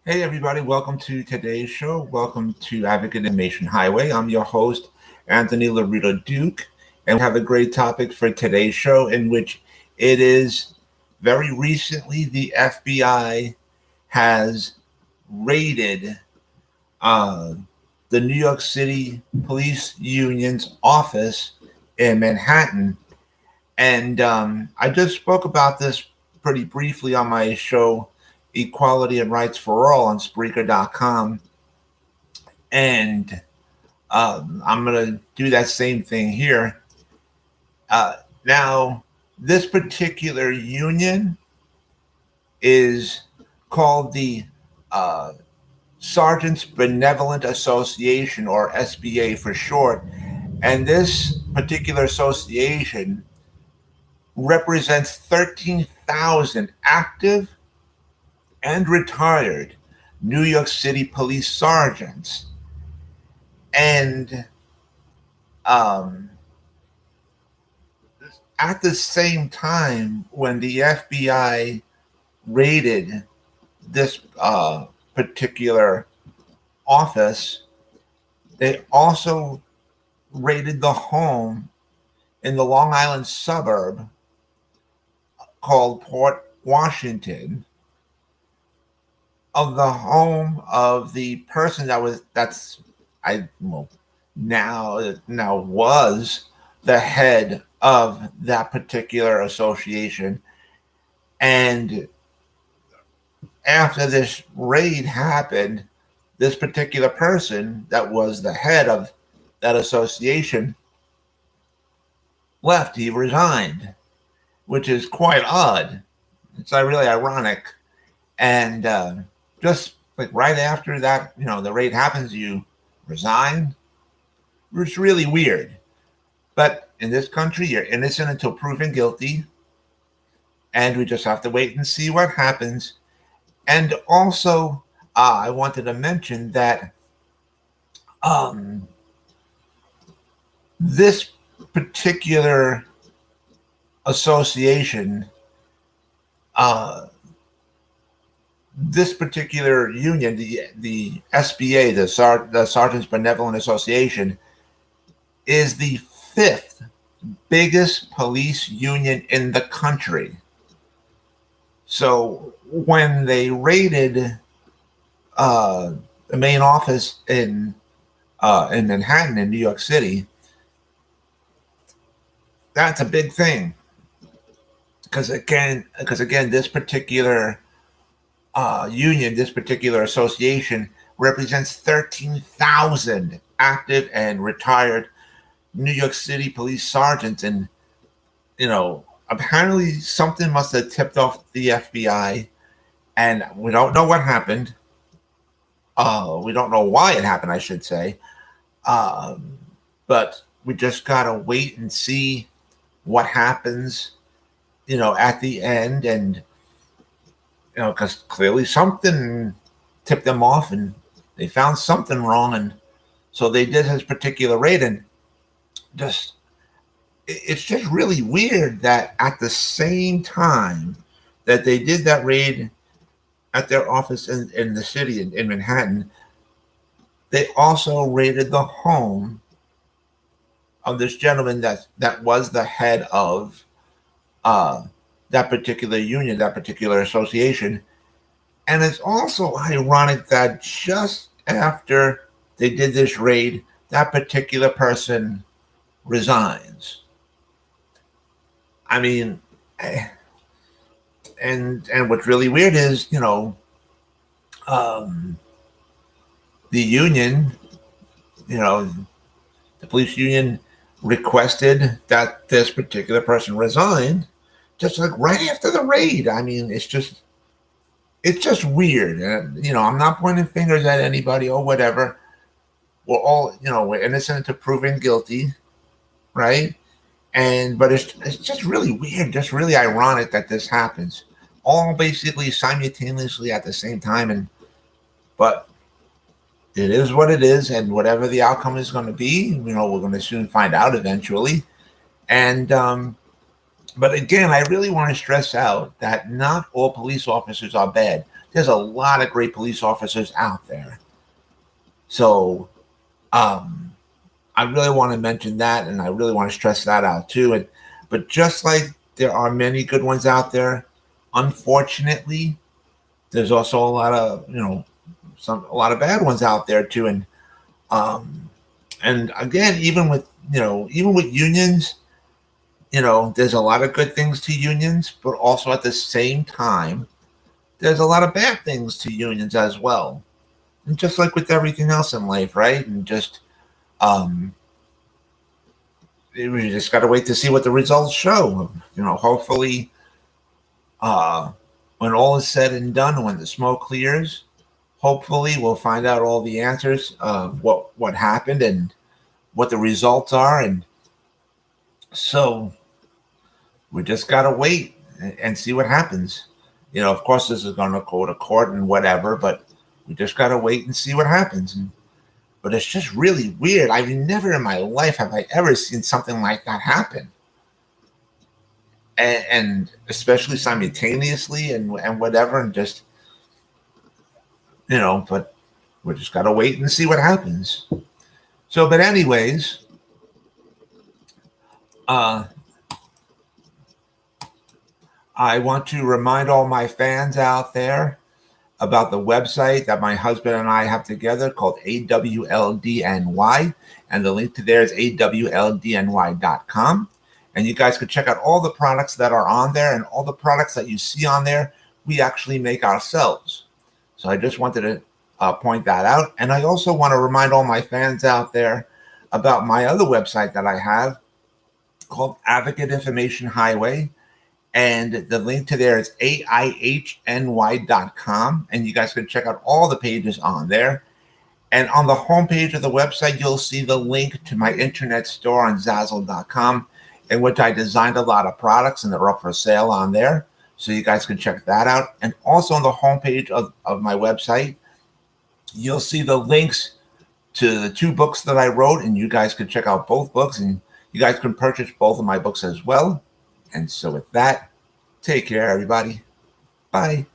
Hey, everybody, welcome to today's show. Welcome to Advocate Information Highway. I'm your host, Anthony Lorito-Duke, and we have a great topic for today's show, in which it is very recently the FBI has raided uh, the New York City Police Union's office in Manhattan. And I just spoke about this pretty briefly on my show, Equality and Rights for All, on Spreaker.com. And I'm going to do that same thing here. Now, this particular union is called the uh, Sergeants Benevolent Association, or SBA for short. And this particular association represents 13,000 active and retired New York City police sergeants. And um, at the same time, when the FBI raided this particular office, they also raided the home in the Long Island suburb called Port Washington, of the home of the person now was the head of that particular association. And after this raid happened, this particular person that was the head of that association left. He resigned, which is quite odd. It's really ironic. And just like right after that, the raid happens, you resign. It's really weird. But in this country, you're innocent until proven guilty. And we just have to wait and see what happens. And also, I wanted to mention that this particular association, this particular union, the SBA, the Sergeants Benevolent Association, is the fifth biggest police union in the country. So when they raided the main office in Manhattan, in New York City, that's a big thing. Because again, this particular union, this particular association, represents 13,000 active and retired New York City police sergeants. And, apparently something must have tipped off the FBI, and we don't know what happened. We don't know why it happened, I should say. But we just got to wait and see what happens, at the end. And, because clearly something tipped them off and they found something wrong. And so they did his particular raid. And it's just really weird that at the same time that they did that raid at their office in the city, in Manhattan, they also raided the home of this gentleman that was the head of that particular union, that particular association. And it's also ironic that just after they did this raid, that particular person resigns. I mean, and what's really weird is, the union, the police union requested that this particular person resign, just like right after the raid. I mean, it's just weird. And, I'm not pointing fingers at anybody or whatever. We're all, we're innocent until proven guilty, right? But it's just really weird, just really ironic that this happens, all basically simultaneously at the same time. But it is what it is, and whatever the outcome is going to be, we're going to soon find out eventually. And But again, I really want to stress out that not all police officers are bad. There's a lot of great police officers out there. So I really want to mention that, and I really want to stress that out too. But just like there are many good ones out there, unfortunately, there's also a lot of a lot of bad ones out there too. And again, even with unions, there's a lot of good things to unions, but also at the same time, there's a lot of bad things to unions as well. And just like with everything else in life, right? And just we just got to wait to see what the results show. Hopefully, when all is said and done, when the smoke clears, hopefully we'll find out all the answers of what happened and what the results are. And so we just got to wait and see what happens. Of course, this is going to go to court and whatever, but we just got to wait and see what happens. But it's just really weird. I mean, never in my life have I ever seen something like that happen. And especially simultaneously and whatever, and just, but we just got to wait and see what happens. So, but anyways, I want to remind all my fans out there about the website that my husband and I have together called AWLDNY. And the link to there is awldny.com. And you guys can check out all the products that are on there, and all the products that you see on there, we actually make ourselves. So I just wanted to point that out. And I also want to remind all my fans out there about my other website that I have called Advocate Information Highway. And the link to there is AIHNY.com. And you guys can check out all the pages on there. And on the homepage of the website, you'll see the link to my internet store on Zazzle.com, in which I designed a lot of products, and they're up for sale on there. So you guys can check that out. And also on the homepage of my website, you'll see the links to the 2 books that I wrote, and you guys can check out both books, and you guys can purchase both of my books as well. And so with that, take care, everybody. Bye.